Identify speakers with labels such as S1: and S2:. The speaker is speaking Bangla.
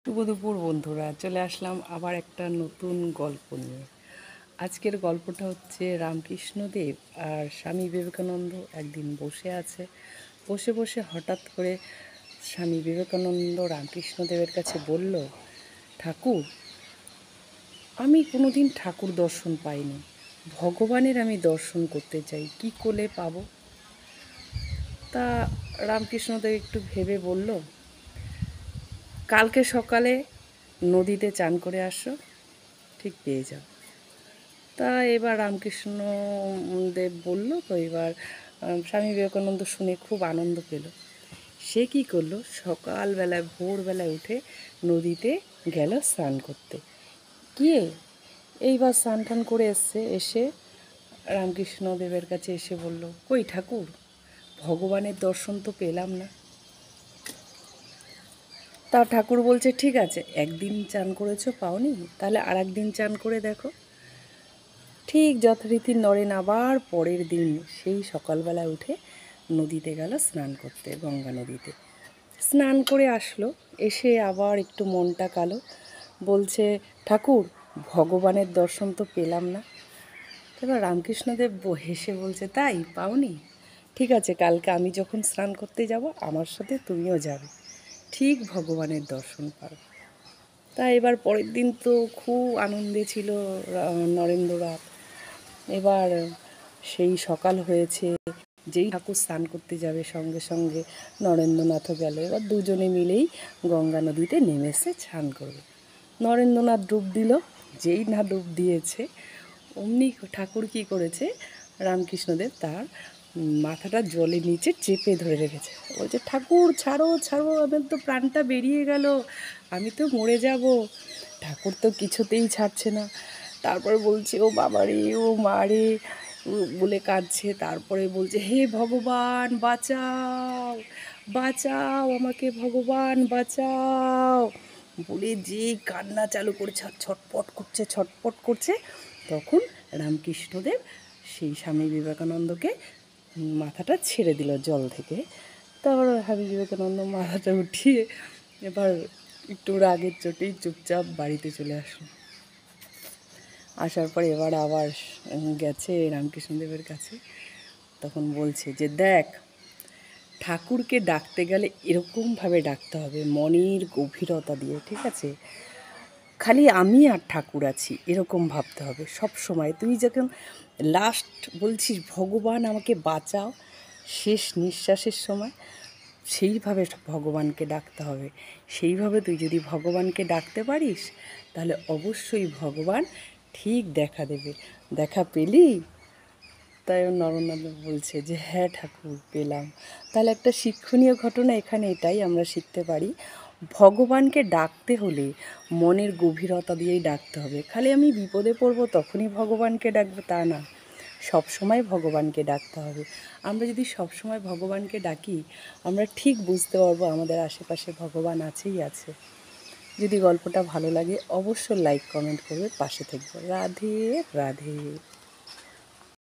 S1: শুভ দুপুর বন্ধুরা, চলে আসলাম আবার একটা নতুন গল্প নিয়ে। আজকের গল্পটা হচ্ছে রামকৃষ্ণদেব আর স্বামী বিবেকানন্দ একদিন বসে আছে। বসে বসে হঠাৎ করে স্বামী বিবেকানন্দ রামকৃষ্ণদেবের কাছে বলল, ঠাকুর, আমি কোনোদিন ঠাকুর দর্শন পাইনি, ভগবানের আমি দর্শন করতে চাই, কি করে পাবো? তা রামকৃষ্ণদেব একটু ভেবে বলল, কালকে সকালে নদীতে চান করে আসো, ঠিক পেয়ে যাও। তা এবার রামকৃষ্ণ দেব বলল, তো এবার স্বামী বিবেকানন্দ শুনে খুব আনন্দ পেল। সে কী করলো, সকালবেলায় ভোরবেলায় উঠে নদীতে গেল স্নান করতে। গিয়ে এইবার স্নান টান করে এসে রামকৃষ্ণ দেবের কাছে এসে বলল, কই ঠাকুর, ভগবানের দর্শন তো পেলাম না। তা ঠাকুর বলছে, ঠিক আছে, একদিন চান করেছো পাওনি, তাহলে আর একদিন চান করে দেখো। ঠিক যথারীতি নরেন আবার পরের দিন সেই সকালবেলায় উঠে নদীতে গেল স্নান করতে, গঙ্গা নদীতে স্নান করে আসলো। এসে আবার একটু মনটা কালো, বলছে, ঠাকুর, ভগবানের দর্শন তো পেলাম না। এবার রামকৃষ্ণদেব হেসে বলছে, তাই পাওনি? ঠিক আছে, কালকে আমি যখন স্নান করতে যাব আমার সাথে তুমিও যাবে, ঠিক ভগবানের দর্শন পাবে। তা এবার পরের দিন তো খুব আনন্দে ছিল নরেন্দ্রনাথ। এবার সেই সকাল হয়েছে, যেই ঠাকুর স্নান করতে যাবে সঙ্গে সঙ্গে নরেন্দ্রনাথও গেল। এবার দুজনে মিলেই গঙ্গা নদীতে নেমেছে স্নান করবে। নরেন্দ্রনাথ ডুব দিল, যেই না ডুব দিয়েছে অমনি ঠাকুর কী করেছে, রামকৃষ্ণদেব তার মাথাটা জলের নিচে চেপে ধরে রেখেছে। বলছে, ঠাকুর ছাড়ো ছাড়ো, আমার তো প্রাণটা বেরিয়ে গেল, আমি তো মরে যাব। ঠাকুর তো কিছুতেই ছাড়ছে না। তারপরে বলছে, ও বাবা রে, ও মা রে বলে কাঁদছে। তারপরে বলছে, হে ভগবান বাঁচাও, বাঁচাও আমাকে, ভগবান বাঁচাও বলে যে কান্না চালু করেছে, ছটপট করছে ছটপট করছে। তখন রামকৃষ্ণদেব সেই স্বামী বিবেকানন্দকে মাথাটা ছেড়ে দিল জল থেকে। তারপর স্বামী বিবেকানন্দ মাথাটা উঠিয়ে এবার একটু রাগের চোটেই চুপচাপ বাড়িতে চলে আসলো। আসার পর এবার আবার গেছে রামকৃষ্ণদেবের কাছে। তখন বলছে যে, দেখ, ঠাকুরকে ডাকতে গেলে এরকমভাবে ডাকতে হবে, মনের গভীরতা দিয়ে, ঠিক আছে? খালি আমি আর ঠাকুর আছি এরকম ভাবতে হবে সব সময়। তুই যখন লাস্ট বলছিস ভগবান আমাকে বাঁচাও, শেষ নিঃশ্বাসের সময় সেইভাবে ভগবানকে ডাকতে হবে। সেইভাবে তুই যদি ভগবানকে ডাকতে পারিস তাহলে অবশ্যই ভগবান ঠিক দেখা দেবে। দেখা পেলি? তাই নরেন্দ্রনাথ বলছে যে, হ্যাঁ ঠাকুর, পেলাম। তাহলে একটা শিক্ষণীয় ঘটনা এখানে এটাই আমরা শিখতে পারি, ভগবানকে ডাকতে হলে মনের গভীরতা দিয়েই ডাকতে হবে। খালি আমি বিপদে পড়বো তখনই ভগবানকে ডাকবো তা না, সব সময় ভগবানকে ডাকতে হবে। আমরা যদি সব সময় ভগবানকে ডাকি আমরা ঠিক বুঝতে পারবো আমাদের আশেপাশে ভগবান আছেই আছে। যদি গল্পটা ভালো লাগে অবশ্যই লাইক কমেন্ট করবে, পাশে থাকবে। রাধে রাধে।